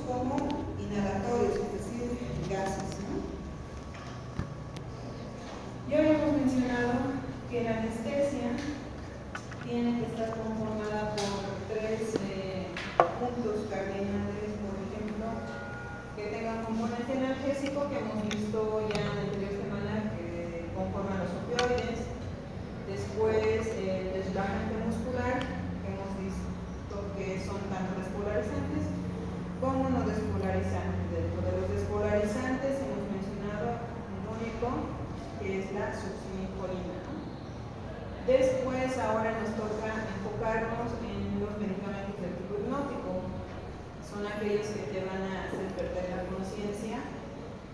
como inhalatorios, es decir, gases, ¿no? Ya habíamos mencionado que la anestesia tiene que estar conformada por tres puntos cardinales, por ejemplo, que tengan componente analgésico, que hemos visto ya en la anterior semana, que conforman los opioides. Después el relajante muscular, que hemos visto que son tanto despolarizantes como no despolarizantes. Dentro de los despolarizantes hemos mencionado un único, que es la succinilcolina, ¿no? Después ahora nos toca enfocarnos en los medicamentos del tipo hipnótico. Son aquellos que te van a hacer perder la conciencia.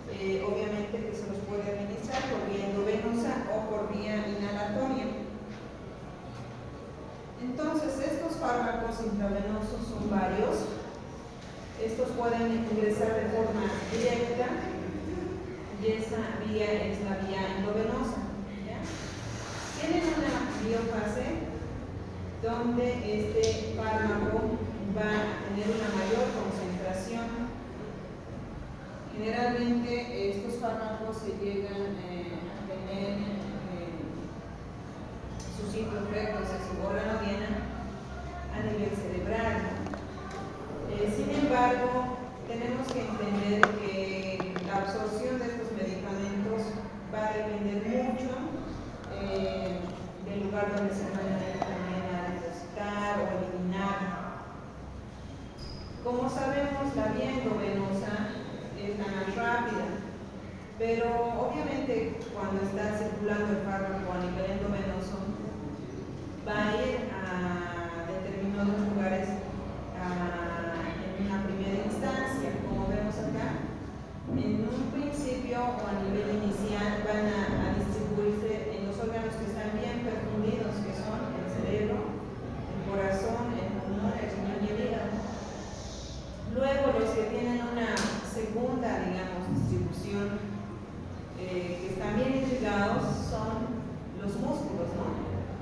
Obviamente que se los puede administrar por vía endovenosa o por vía inhalatoria. Entonces, estos fármacos intravenosos son varios. Estos pueden ingresar de forma directa y esa vía es la vía endovenosa, ¿ya? Tienen una biofase donde este fármaco va a tener una mayor concentración. Generalmente estos fármacos se llegan a tener su sitio efecto, o sea, su órgano diana a nivel cerebral. Sin embargo, tenemos que entender que la absorción de estos medicamentos va a depender mucho del lugar donde se vayan a ir también a depositar o eliminar. Como sabemos, la vía endovenosa es la más rápida, pero obviamente cuando está circulando el fármaco a nivel endovenoso va a ir a determinados lugares en una primera instancia, como vemos acá. En un principio o a nivel inicial van a distribuirse en los órganos que están bien perfundidos, que son el cerebro, el corazón, el pulmón, el riñón y el hígado. Luego los que tienen una segunda, digamos, distribución que están bien irrigados son los músculos, ¿no?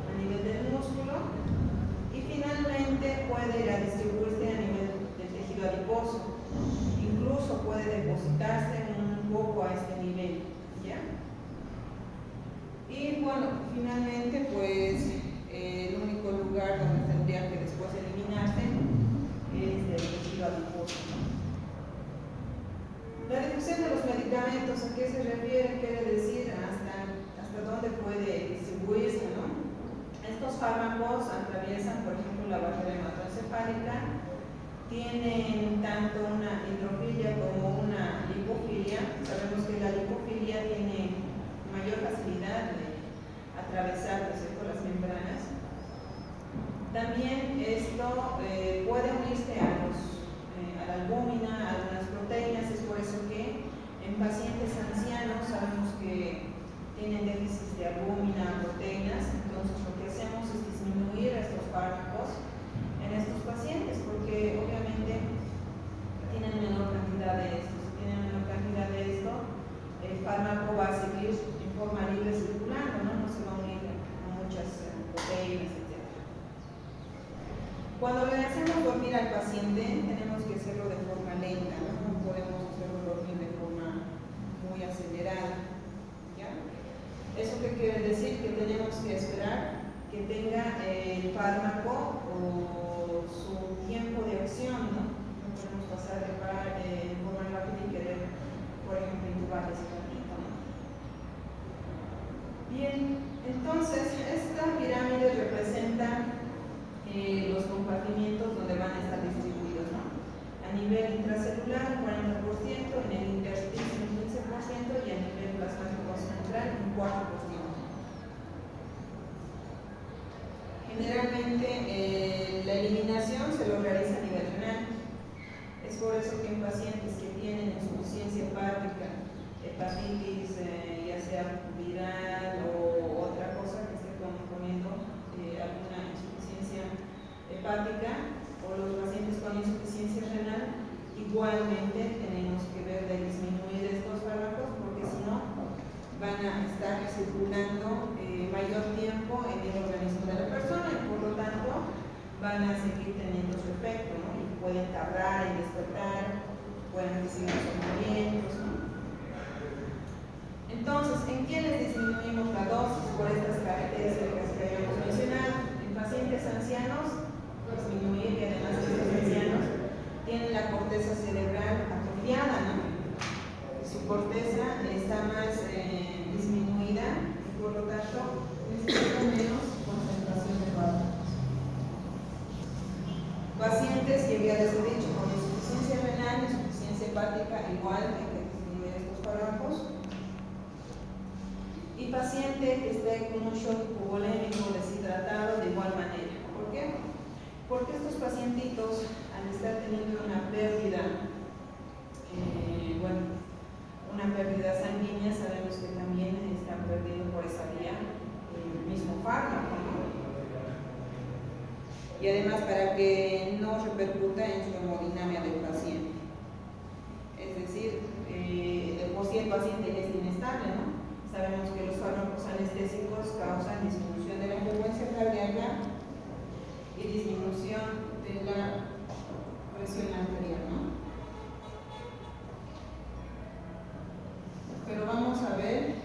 A nivel del músculo, y finalmente puede ir a distribuirse a nivel del tejido adiposo. Incluso puede depositarse un poco a este nivel, ¿ya? Y bueno, finalmente pues el único lugar donde tendría que después eliminarse es del tejido adiposo, ¿no? La difusión de los medicamentos, ¿a qué se refiere? Quiere decir hasta dónde puede distribuirse, ¿no? Estos fármacos atraviesan, por ejemplo, la barrera hematoencefálica, tienen tanto una hidrofilia como una lipofilia. Sabemos que la lipofilia tiene mayor facilidad de atravesar, ¿no es cierto?, las membranas. También esto puede unirse a la albúmina, a algunas proteínas. Es por eso que en pacientes ancianos sabemos que tienen déficit de albúmina, proteínas. Entonces lo que hacemos es disminuir estos fármacos en estos pacientes, porque obviamente tienen menor cantidad de esto. Si tienen menor cantidad de esto, el fármaco va a seguir en forma libre circulando, no se va a unir a muchas proteínas, etc. Cuando le hacemos dormir al paciente, tenemos que hacerlo de forma lenta, no podemos hacerlo dormir de forma muy acelerada, ¿ya? ¿Eso qué quiere decir? Que tenemos que esperar que tenga el fármaco o su tiempo de acción, ¿no? No podemos pasar de forma rápida y querer, por ejemplo, intubar ese ratito, ¿no? Bien, entonces esta pirámide representa los compartimientos donde van a estar distribuidos, ¿no? A nivel intracelular un 40%, en el intersticio un 15% y a nivel plasmático central un 4%. Generalmente la eliminación se lo realiza a nivel renal. Es por eso que en pacientes que tienen insuficiencia hepática, hepatitis, ya sea viral o otra cosa que esté componiendo alguna insuficiencia hepática, o los pacientes con insuficiencia renal, igualmente tenemos que ver de disminuir estos fármacos, porque si no van a estar circulando mayor tiempo en el organismo de la persona y por lo tanto van a seguir teniendo su efecto, ¿no? Y pueden tardar en despertar pacientes, y había dicho, con insuficiencia renal, insuficiencia hepática, igual hay que disminuir estos fármacos. Y paciente que esté con un shock hipovolémico deshidratado, de igual manera. ¿Por qué? Porque estos pacientitos, al estar teniendo una pérdida, una pérdida sanguínea, sabemos que también están perdiendo por esa vía el mismo fármaco, ¿no? Y además para que no repercuta en su hemodinamia del paciente. Es decir, de por sí el paciente ya es inestable, ¿no? Sabemos que los fármacos anestésicos causan disminución de la frecuencia cardíaca y disminución de la presión arterial, ¿no? Pero vamos a ver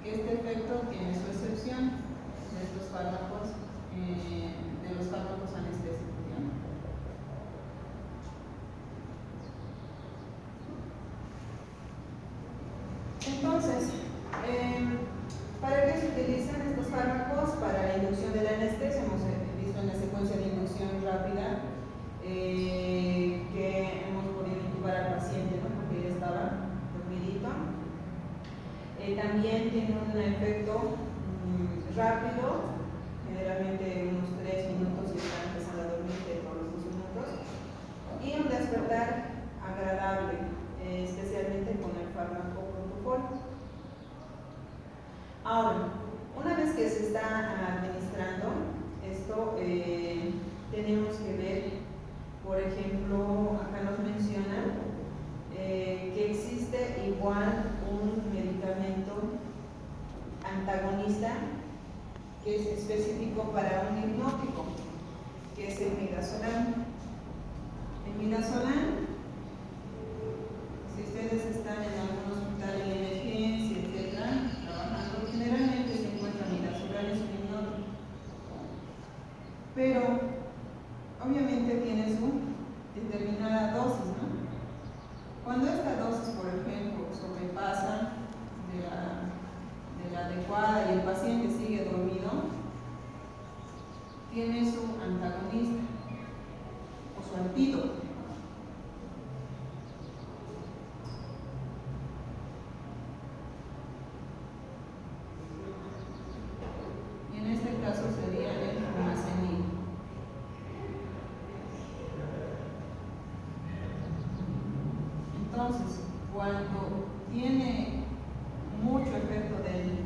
que este efecto tiene su excepción de estos fármacos, de los fármacos anestésicos, ¿ya? Entonces, ¿para qué se utilizan estos fármacos? Para la inducción de la anestesia. Hemos visto en la secuencia de inducción rápida que hemos podido intubar al paciente, ¿no? Porque ya estaba dormidito. También tiene un efecto rápido, generalmente unos 3 minutos y está empezando a dormir por los 2 minutos, y un despertar agradable, especialmente con el fármaco propofol. Ahora, una vez que se está administrando esto, tenemos que ver, por ejemplo, acá nos menciona que existe igual un medicamento antagonista que es específico para un hipnótico, que es el midazolam. El midazolam, si ustedes están en algún hospital de emergencia, etcétera, trabajando, generalmente se encuentra midazolam en su hipnótico, pero obviamente tiene su determinada dosis, ¿no? Cuando esta dosis, por ejemplo, sobrepasa de la adecuada y el paciente sigue dormido, tiene su antagonista o su antídoto. Y en este caso sería el fumacenil. Entonces, cuando tiene mucho efecto de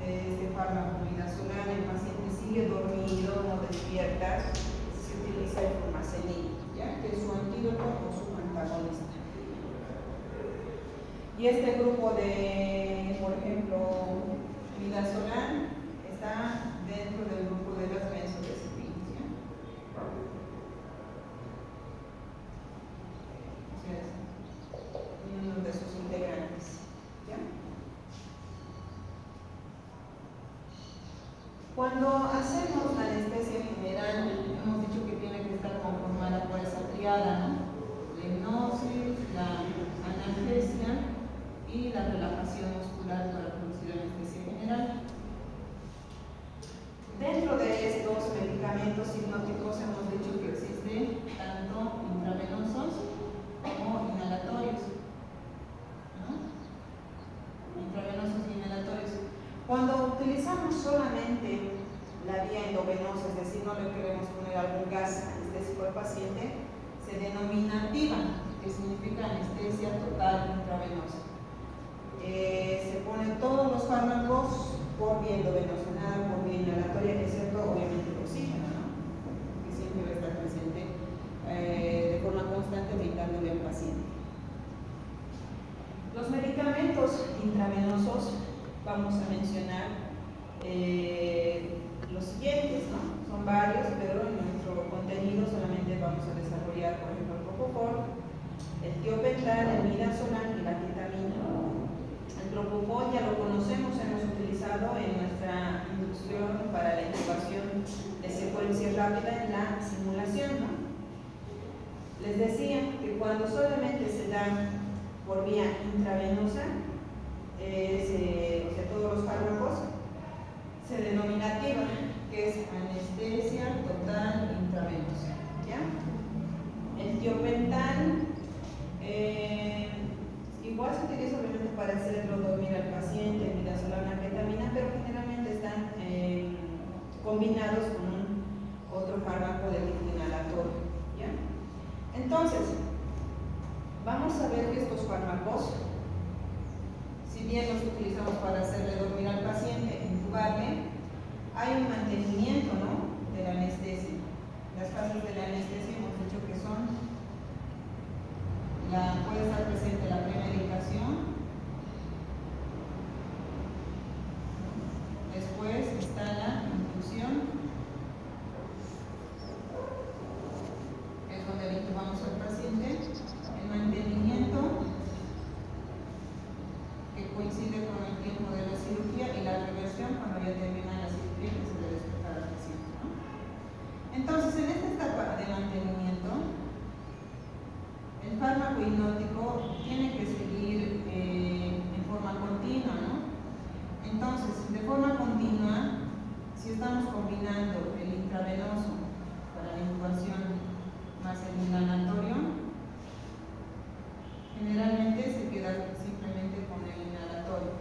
este fármaco midazolam, el paciente sigue dormido, no despierta, se utiliza el fumacenil, ¿ya? Que es su antídoto o su antagonista. Y este grupo de, por ejemplo, midazolam está dentro del grupo de las benzodiazepinas, ¿ya? Uno de sus integrantes, ¿ya? Cuando hacemos la anestesia general, hemos dicho que tiene que estar conformada por esa triada, ¿no? La hipnosis, la analgesia y la relajación muscular para producir anestesia general. Dentro de estos medicamentos hipnóticos hemos dicho que existen tanto intravenosos como inhalatorios, ¿no? Intravenosos y inhalatorios. Cuando utilizamos solamente la vía endovenosa, es decir, no le queremos poner algún gas anestésico al paciente, se denomina TIVA, que significa anestesia total intravenosa. Se ponen todos los fármacos por vía endovenosa, nada por vía inhalatoria, excepto obviamente el oxígeno, ¿no? Que siempre va a estar presente de forma constante brindándole al paciente. Los medicamentos intravenosos, vamos a mencionar los siguientes, ¿no? Son varios, pero en nuestro contenido solamente vamos a desarrollar, por ejemplo, el propofol, el tiopental, el midazolam y la ketamina. El propofol ya lo conocemos, hemos utilizado en nuestra inducción para la intubación de secuencia rápida en la simulación, ¿no? Les decía que cuando solamente se da por vía intravenosa, o sea, todos los fármacos, se denomina TIVA, que que es anestesia total intravenosa. ¿Ya? El tiopental igual se utiliza obviamente para hacerlo dormir al paciente, midazolam, ketamina, pero generalmente están combinados con otro fármaco de tipo inhalatorio. ¿Ya? Entonces, vamos a ver que estos fármacos, si bien los utilizamos para hacerle dormir al paciente, intubarle, hay un mantenimiento, ¿no?, de la anestesia. Las fases de la anestesia hemos dicho que son, puede estar presente la premedicación, después está la infusión, es donde le intubamos al paciente, el mantenimiento, que coincide con el tiempo de la cirugía, y la reversión cuando ya termina la cirugía que se le despertar al paciente, ¿no? Entonces, en esta etapa de mantenimiento, el fármaco hipnótico tiene que seguir en forma continua, ¿no? Entonces, de forma continua, si estamos combinando el intravenoso para la intubación más el inhalatorio, generalmente se queda simplemente con el inhalatorio,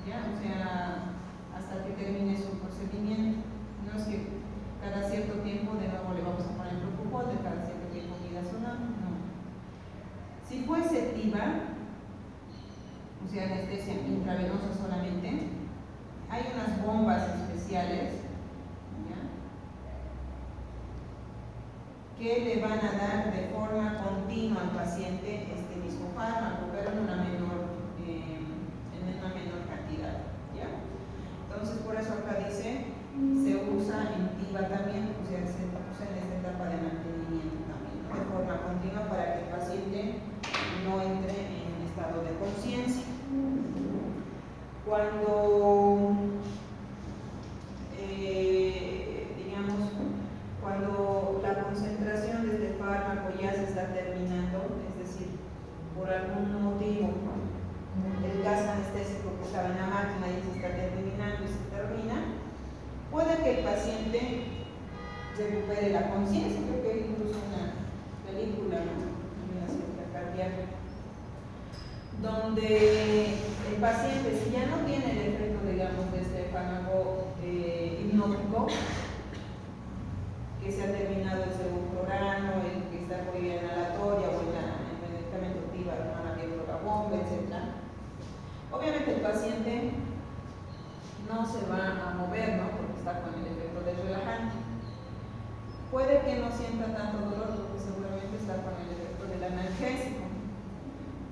¿ya? O sea, hasta que termine su procedimiento. No es que cada cierto tiempo de nuevo le vamos a poner el propofol, de cada cierto tiempo midazolam, no. Si fue sedativa, o sea, anestesia intravenosa solamente, hay unas bombas especiales, ¿ya?, que le van a dar de forma continua al paciente este mismo fármaco, pero en una menor cantidad, ¿ya? Entonces, por eso acá dice, se usa en TIVA también, o sea, se usa en esta etapa de mantenimiento también, ¿no?, de forma continua para que el paciente no entre en estado de conciencia. Cuando cuando la concentración de este fármaco ya se está terminando, es decir, por algún motivo el gas anestésico que estaba en la máquina ya se está terminando y se termina, puede que el paciente recupere la conciencia. Creo que hay incluso una película, ¿no?, una cirugía cardíaca, donde el paciente, si ya no tiene el efecto, digamos, de este fármaco hipnótico, que se ha terminado el sevoflurano, el que está por vía inhalatoria o el medicamento TIVA, han abierto la bomba, etc. Obviamente el paciente no se va a mover, ¿no?, porque está con el efecto del relajante. Puede que no sienta tanto dolor porque seguramente está con el efecto del analgésico.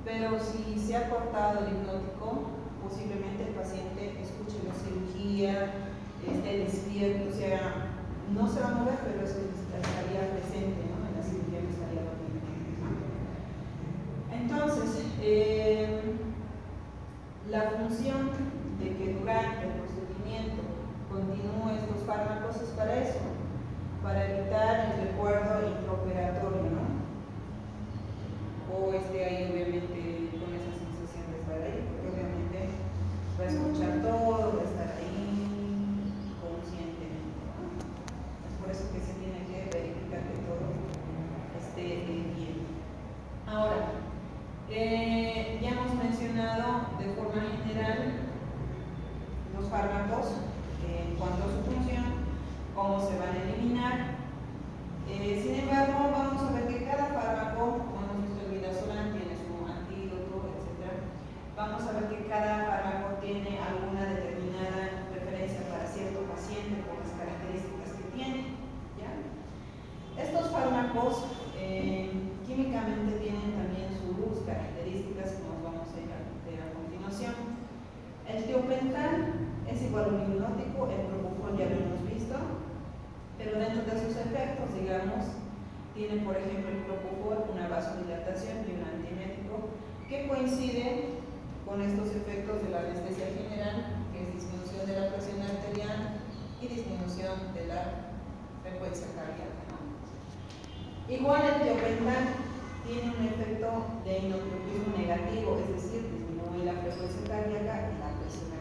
Pero si se ha cortado el hipnótico, posiblemente el paciente escuche la cirugía, esté despierto, o sea, no se va a mover, pero es que estaría presente, ¿no?, en la cirugía, no estaría dormido. Entonces, la función de que durante el procedimiento continúen estos fármacos es para eso, para evitar el recuerdo intraoperatorio, ¿no?, o ahí obviamente con esa sensación de estar ahí, porque obviamente va a escuchar todo, va a estar ahí conscientemente, ¿no? Es por eso que se tiene que verificar que todo esté bien. Ahora, ya hemos mencionado de forma general los fármacos en cuanto a su función, cómo se van a eliminar. Sin embargo, vamos a ver que cada fármaco, midazolam tiene su antídoto, etc. Vamos a ver que cada fármaco tiene alguna determinada preferencia para cierto paciente por las características que tiene, ¿ya? Estos fármacos químicamente tienen también sus características, como vamos a ver a continuación. El tiopental es igual a un hipnótico, el propofol ya lo hemos visto, pero dentro de sus efectos, digamos, tiene, por ejemplo, el propofol una vasodilatación y un antiemético que coinciden con estos efectos de la anestesia general, que es disminución de la presión arterial y disminución de la frecuencia cardíaca, ¿no? Igual el tiopental tiene un efecto de inotropismo negativo, es decir, disminuye la frecuencia cardíaca y la presión